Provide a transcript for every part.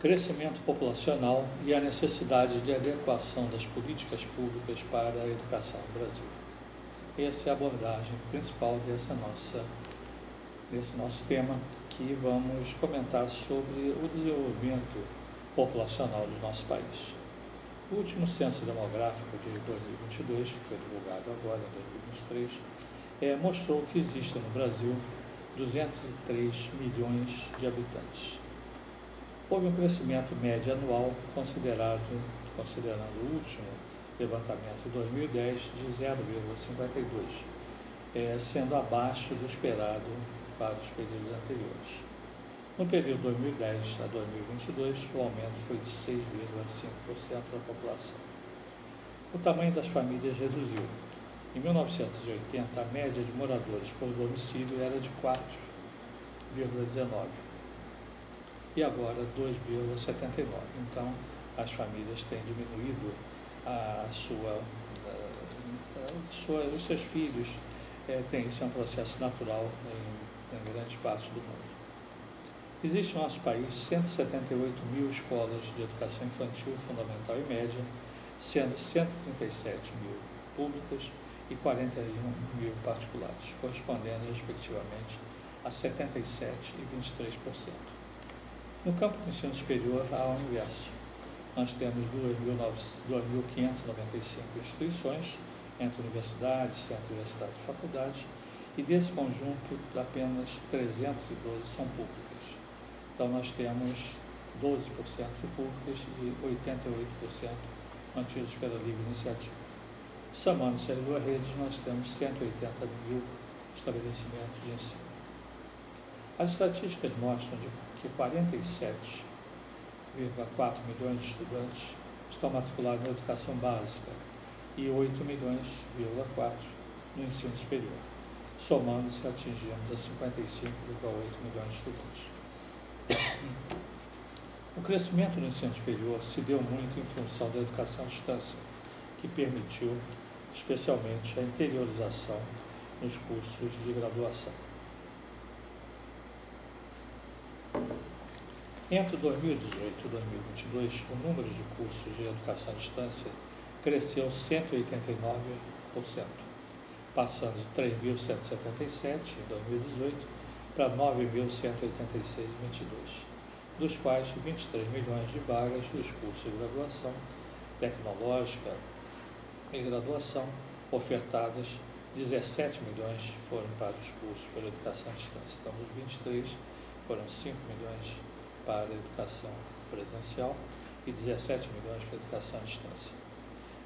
crescimento populacional e a necessidade de adequação das políticas públicas para a educação no Brasil. Essa é a abordagem principal desse nosso tema, que vamos comentar sobre o desenvolvimento populacional do nosso país. O último censo demográfico de 2022, que foi divulgado agora, em 2023, mostrou que existe no Brasil 203 milhões de habitantes. Houve um crescimento médio anual, considerando o último levantamento de 2010, de 0,52, sendo abaixo do esperado para os períodos anteriores. No período 2010 a 2022, o aumento foi de 6,5% da população. O tamanho das famílias reduziu. Em 1980, a média de moradores por domicílio era de 4,19 e agora 2,79. Então, as famílias têm diminuído os seus filhos. Isso é um processo natural em grandes partes do mundo. Existe no nosso país 178 mil escolas de educação infantil, fundamental e média, sendo 137 mil públicas e 41 mil particulares, correspondendo, respectivamente, a 77% e 23%. No campo do ensino superior, há o inverso. Nós temos 2.595 instituições, entre universidades, centro-universidades e faculdades, e desse conjunto, apenas 312 são públicas. Então, nós temos 12% públicas e 88% mantidos pela livre iniciativa. Somando-se as duas redes, nós temos 180 mil estabelecimentos de ensino. As estatísticas mostram que 47,4 milhões de estudantes estão matriculados na educação básica e 8,4 milhões no ensino superior. Somando-se, atingimos a 55,8 milhões de estudantes. O crescimento do ensino superior se deu muito em função da educação à distância, que permitiu, especialmente, a interiorização nos cursos de graduação. Entre 2018 e 2022, o número de cursos de educação à distância cresceu 189%, passando de 3.177 em 2018 para 9.186 em 2022, dos quais 23 milhões de vagas dos cursos de graduação tecnológica e graduação ofertadas, 17 milhões foram para os cursos por educação à distância. Então, dos 23, foram 5 milhões para a educação presencial e 17 milhões para a educação à distância.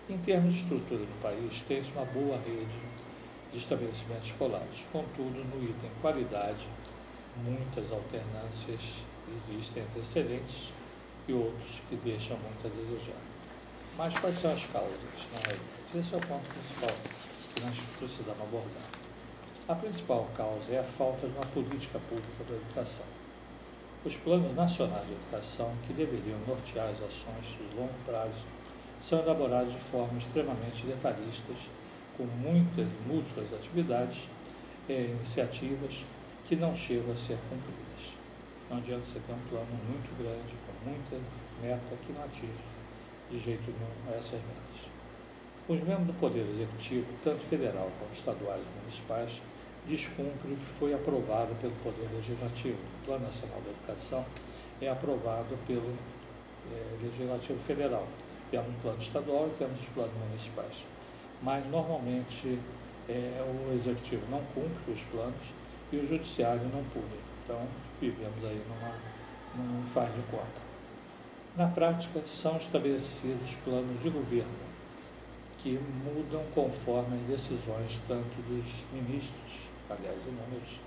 Em termos de estrutura do país, tem-se uma boa rede de estabelecimentos escolares. Contudo, no item qualidade, muitas alternâncias existem entre excelentes e outros que deixam muito a desejar. Mas quais são as causas, na realidade? Esse é o ponto principal que nós precisamos abordar. A principal causa é a falta de uma política pública para a educação. Os planos nacionais de educação, que deveriam nortear as ações de longo prazo, são elaborados de forma extremamente detalhistas, com múltiplas atividades e iniciativas que não chegam a ser cumpridas. Não adianta você ter um plano muito grande, com muita meta, que não atinge de jeito nenhum essas metas. Os membros do Poder Executivo, tanto federal como estaduais e municipais, descumprem o que foi aprovado pelo Poder Legislativo. O Plano Nacional da Educação é aprovado pelo Legislativo Federal. Temos um plano estadual e temos os planos municipais. Mas, normalmente, o Executivo não cumpre os planos e o Judiciário não pune. Então, vivemos aí num faz de conta. Na prática, são estabelecidos planos de governo que mudam conforme as decisões tanto dos ministros, aliás, inúmeros,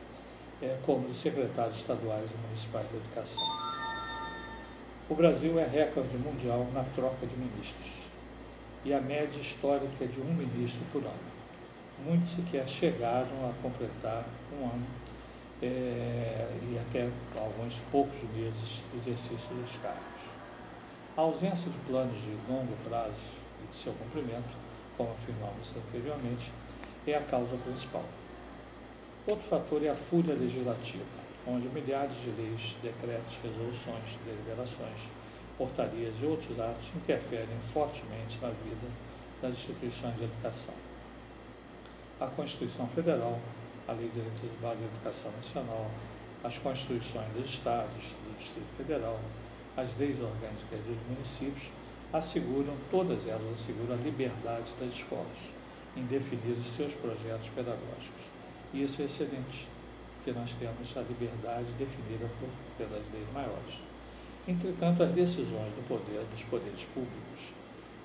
como dos secretários estaduais e municipais de educação. O Brasil é recorde mundial na troca de ministros, e a média histórica é de um ministro por ano. Muitos sequer chegaram a completar um ano e até alguns poucos meses do exercício dos cargos. A ausência de planos de longo prazo e de seu cumprimento, como afirmamos anteriormente, é a causa principal. Outro fator é a fúria legislativa. onde milhares de leis, decretos, resoluções, deliberações, portarias e outros atos interferem fortemente na vida das instituições de educação. A Constituição Federal, a Lei de Diretrizes Básicas da Educação Nacional, as Constituições dos Estados, do Distrito Federal, as leis orgânicas dos municípios, todas elas asseguram a liberdade das escolas em definir os seus projetos pedagógicos. E isso é excelente, porque nós temos a liberdade definida pelas leis maiores. Entretanto, as decisões dos poderes públicos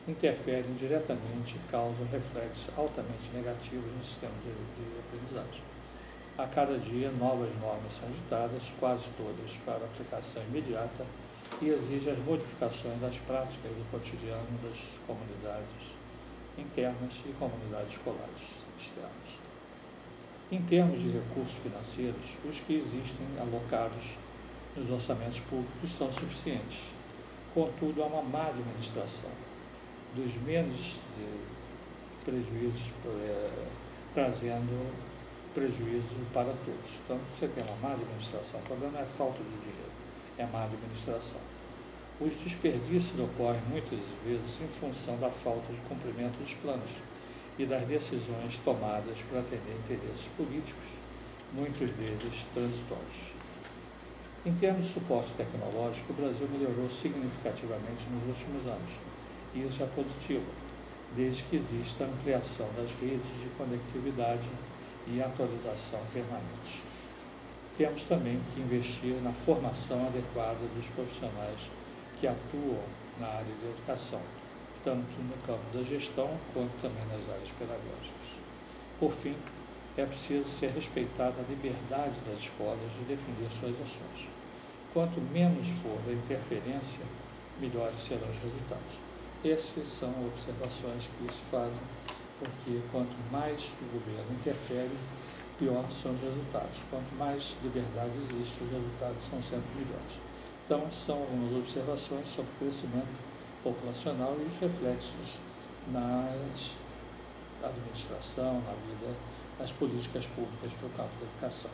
interferem diretamente e causam reflexos altamente negativos no sistema de aprendizagem. A cada dia, novas normas são editadas, quase todas para aplicação imediata, e exigem as modificações das práticas do cotidiano das comunidades internas e comunidades escolares externas. Em termos de recursos financeiros, os que existem alocados nos orçamentos públicos são suficientes. Contudo, há uma má administração dos menos prejuízos, trazendo prejuízo para todos. Então, você tem uma má administração. O problema não é falta de dinheiro, é má administração. Os desperdícios ocorrem muitas vezes em função da falta de cumprimento dos planos e das decisões tomadas para atender interesses políticos, muitos deles transitórios. Em termos de suporte tecnológico, o Brasil melhorou significativamente nos últimos anos, e isso é positivo, desde que exista a ampliação das redes de conectividade e atualização permanente. Temos também que investir na formação adequada dos profissionais que atuam na área de educação, tanto no campo da gestão quanto também nas áreas pedagógicas. Por fim, é preciso ser respeitada a liberdade das escolas de definir suas ações. Quanto menos for a interferência, melhores serão os resultados. Essas são observações que se fazem, porque quanto mais o governo interfere, pior são os resultados. Quanto mais liberdade existe, os resultados são sempre melhores. Então, são algumas observações sobre o crescimento populacional e os reflexos na administração, na vida, nas políticas públicas para o campo da educação.